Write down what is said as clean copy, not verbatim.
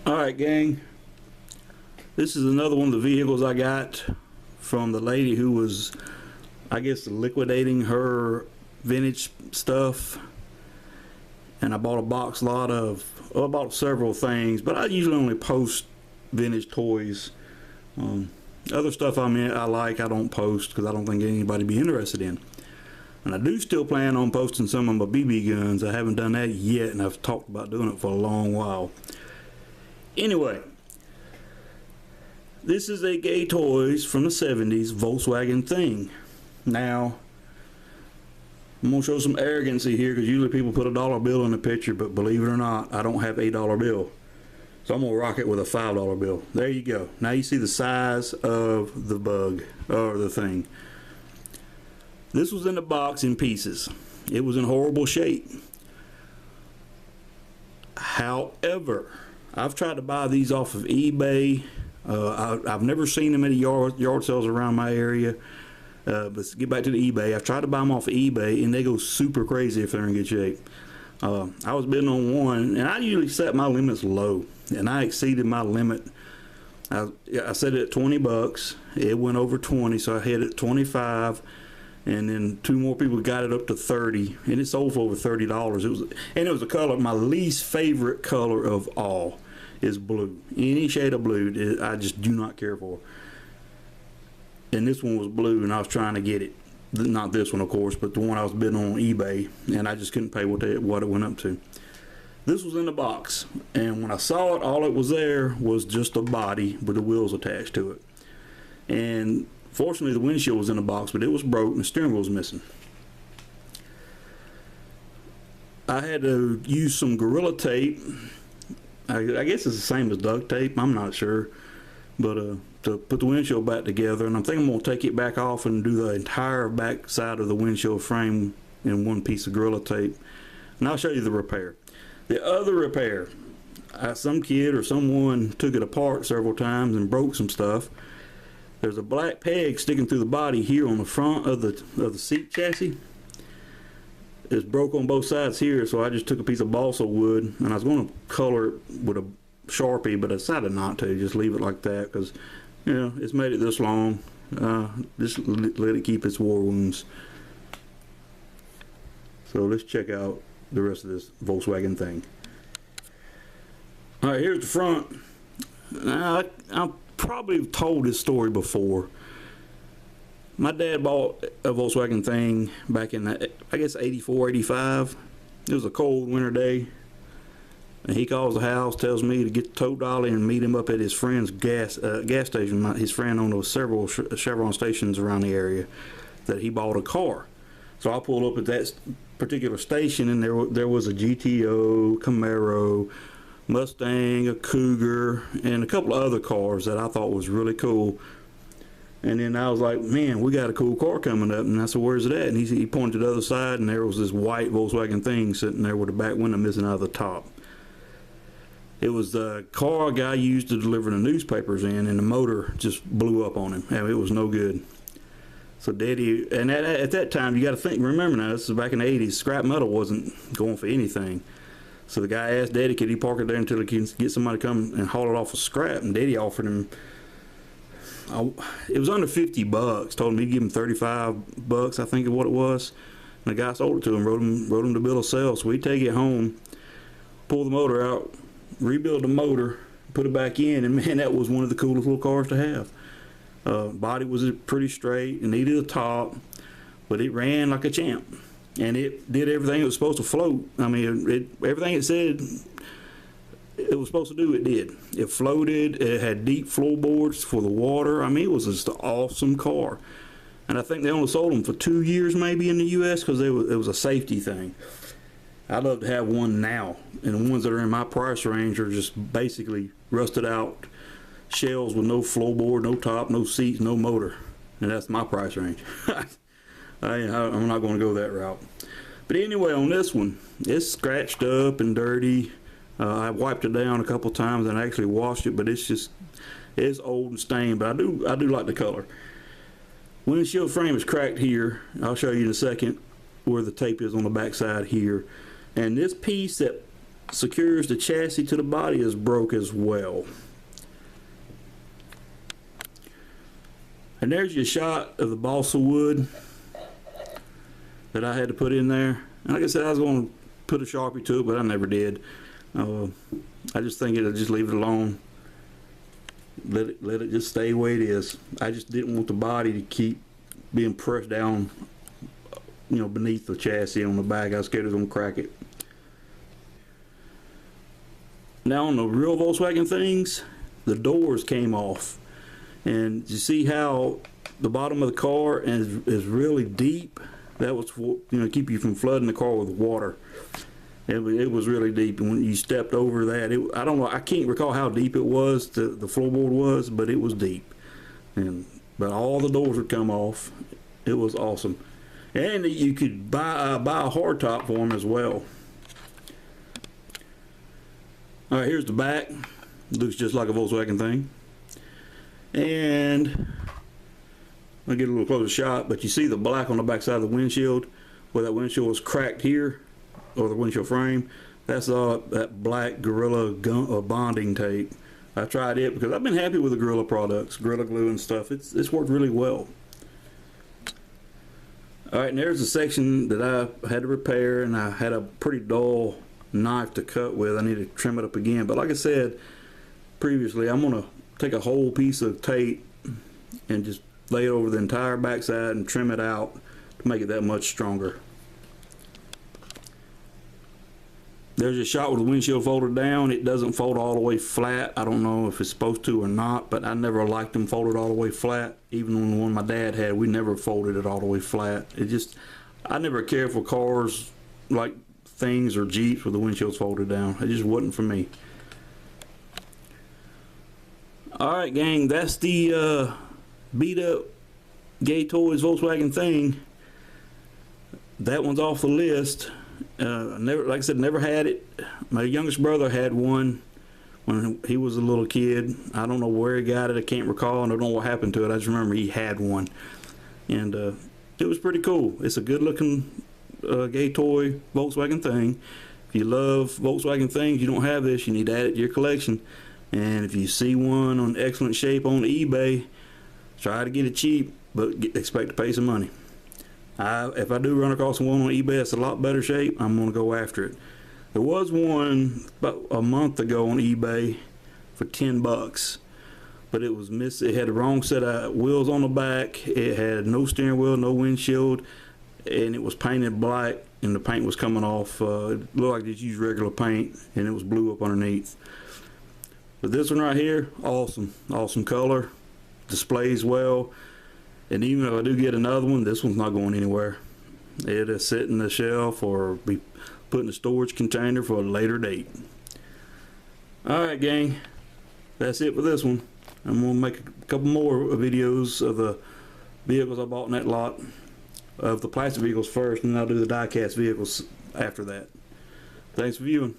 Alright, gang, this is another one of the vehicles I got from the lady who was, I guess, liquidating her vintage stuff. And I bought a box lot of, well, I bought several things, but I usually only post vintage toys. Other stuff I like, I don't post because I don't think anybody be interested in. And I do still plan on posting some of my BB guns. I haven't done that yet, and I've talked about doing it for a long while. Anyway, this is a Gay Toys from the 70s Volkswagen thing. Now, I'm going to show some arrogancy here because usually people put a dollar bill in the picture, but believe it or not, I don't have a dollar bill. So I'm going to rock it with a $5 bill. There you go. Now you see the size of the bug, or the thing. This was in the box in pieces. It was in horrible shape. However, I've tried to buy these off of eBay. I've never seen them at yard sales around my area. But let's get back to the eBay. I've tried to buy them off of eBay, and they go super crazy if they're in good shape. I was bidding on one, and I usually set my limits low, and I exceeded my limit. I set it at 20 bucks. It went over 20, so I hit it 25, and then two more people got it up to 30, and it sold for over $30. It was a color, my least favorite color of all is blue. Any shade of blue, I just do not care for. And this one was blue, and I was trying to get it. Not this one, of course, but the one I was bidding on eBay, and I just couldn't pay what it went up to. This was in the box, and when I saw it, all it was there was just a body with the wheels attached to it. And fortunately, the windshield was in the box, but it was broke, and the steering wheel was missing. I had to use some Gorilla Tape. I guess it's the same as duct tape, I'm not sure. But to put the windshield back together, and I'm thinking I'm going to take it back off and do the entire back side of the windshield frame in one piece of Gorilla Tape. And I'll show you the repair. The other repair, some kid or someone took it apart several times and broke some stuff. There's a black peg sticking through the body here on the front of the seat chassis. It's broke on both sides here, so I just took a piece of balsa wood, and I was going to color it with a Sharpie, but I decided not to, just leave it like that because, you know, it's made it this long. Just let it keep its war wounds. So let's check out the rest of this Volkswagen thing. Alright, here's the front. Now, I've probably told this story before. My dad bought a Volkswagen thing back in, I guess, 84, 85. It was a cold winter day. And he calls the house, tells me to get the tow dolly and meet him up at his friend's gas station. His friend owned several Chevron stations around the area that he bought a car. So I pulled up at that particular station, and there was a GTO, Camaro, Mustang, a Cougar, and a couple of other cars that I thought was really cool. And then I was like, man, we got a cool car coming up. And I said, where's it at? And he pointed to the other side, and there was this white Volkswagen thing sitting there with the back window missing out of the top. It was the car a guy used to deliver the newspapers in, and the motor just blew up on him. It was no good. So Daddy, and at that time, you got to think, remember now, this is back in the 80s, scrap metal wasn't going for anything. So the guy asked Daddy, could he park it there until he can get somebody to come and haul it off of scrap? And Daddy offered him, it was under 50 bucks, told him he'd give him 35 bucks, I think is what it was. And the guy sold it to him, wrote him the bill of sale. So we take it home, pull the motor out, rebuild the motor, put it back in, and man, that was one of the coolest little cars to have. Body was pretty straight, and needed a top, but it ran like a champ, and it did everything it was supposed to float. I mean, everything it said it was supposed to do, it did. It floated. It had deep floorboards for the water. I mean, it was just an awesome car, and I think they only sold them for 2 years maybe in the U.S. because it was a safety thing. I'd love to have one now, and the ones that are in my price range are just basically rusted out shells with no floorboard, no top, no seats, no motor, and that's my price range. I'm not going to go that route. But anyway, on this one, it's scratched up and dirty. I wiped it down a couple times and actually washed it, but it's old and stained. But I do like the color. Windshield frame is cracked here. I'll show you in a second where the tape is on the back side here. And this piece that secures the chassis to the body is broke as well. And there's your shot of the balsa wood that I had to put in there. And like I said, I was going to put a Sharpie to it, but I never did. I just think it'll just leave it alone. Let it just stay the way it is. I just didn't want the body to keep being pressed down, you know, beneath the chassis on the back. I was scared it was going to crack it. Now on the real Volkswagen things, the doors came off. And you see how the bottom of the car is really deep? That was, you know, keep you from flooding the car with water. It was really deep, and when you stepped over that, I don't know, I can't recall how deep it was, the floorboard was, but it was deep. But all the doors would come off. It was awesome. And you could buy a hardtop for them as well. All right, here's the back. Looks just like a Volkswagen thing. And I'll get a little closer shot, but you see the black on the back side of the windshield, where that windshield was cracked here, or the windshield frame. That's that black Gorilla bonding tape. I tried it because I've been happy with the Gorilla products, Gorilla Glue and stuff. It's worked really well. All right, and there's a section that I had to repair, and I had a pretty dull knife to cut with. I need to trim it up again, but like I said previously, I'm gonna take a whole piece of tape and just lay it over the entire backside and trim it out to make it that much stronger. There's a shot with the windshield folded down. It doesn't fold all the way flat. I don't know if it's supposed to or not, but I never liked them folded all the way flat. Even when the one my dad had, we never folded it all the way flat. I never cared for cars like things or Jeeps with the windshields folded down. It just wasn't for me. Alright gang, that's the beat up Gay Toys Volkswagen thing. That one's off the list. Like I said, never had it. My youngest brother had one when he was a little kid. I don't know where he got it. I can't recall, and I don't know what happened to it. I just remember he had one, and it was pretty cool. It's a good looking Gay Toy Volkswagen thing. If you love Volkswagen things, you don't have this, you need to add it to your collection. And if you see one on excellent shape on eBay, try to get it cheap, but expect to pay some money. If I do run across one on eBay that's a lot better shape, I'm going to go after it. There was one about a month ago on eBay for $10, but it was it had the wrong set of wheels on the back. It had no steering wheel, no windshield, and it was painted black, and the paint was coming off. It looked like they just used regular paint, and it was blue up underneath. But this one right here, awesome color, displays well. And even if I do get another one, this one's not going anywhere. It'll sit in the shelf or be put in a storage container for a later date. Alright gang, that's it for this one. I'm going to make a couple more videos of the vehicles I bought in that lot. Of the plastic vehicles first, and then I'll do the die-cast vehicles after that. Thanks for viewing.